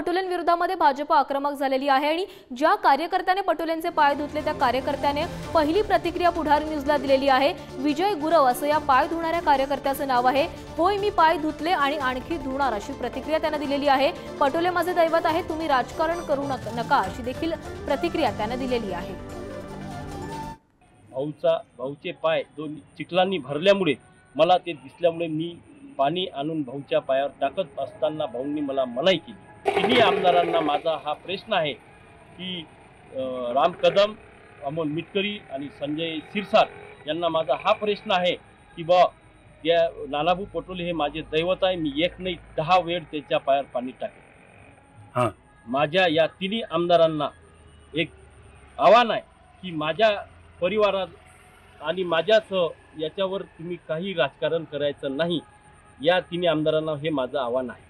पटोलेंविरोधामध्ये भाजप आक्रमक झालेली आहे आणि ज्या कार्यकर्त्याने पटोलेंचे पाय धुतले त्या कार्यकर्त्याने पहिली प्रतिक्रिया पुढारी न्यूजला दिलेली आहे। विजय गुरव असं या पाय धुणाऱ्या कार्यकर्त्याचं नाव आहे। होय, मी पाय धुतले आणि आणखी धुणार अशी प्रतिक्रिया त्याने दिलेली आहे। पटोले माझे दैवत आहे, तुम्ही राजकारण करू नका अशी देखील प्रतिक्रिया त्याने दिलेली आहे। भाऊचे पाय दोन चिखलांनी भरल्यामुळे मला ते दिसल्यामुळे मी पाणी आणून भाऊच्या पायावर टाकत असताना भाऊंनी मला मनाई केली। तिन्ही आमदारांना माझा हा प्रश्न आहे की राम कदम, अमोल मिटकरी आणि संजय शिरसाट यांना माझा हा प्रश्न आहे की या नानाभाऊ पटोले हे माझे दैवत आहे, मी एक नाही 10 वेळ त्याच्या पायावर पाणी टाकेन। माझ्या या तिन्ही आमदारांना एक आव्हान आहे की माझ्या परिवारात आणि माझ्यासह याच्यावर तुम्ही काही राजकारण करायचं नाही। या तिन्ही आमदारांना हे माझं आव्हान आहे।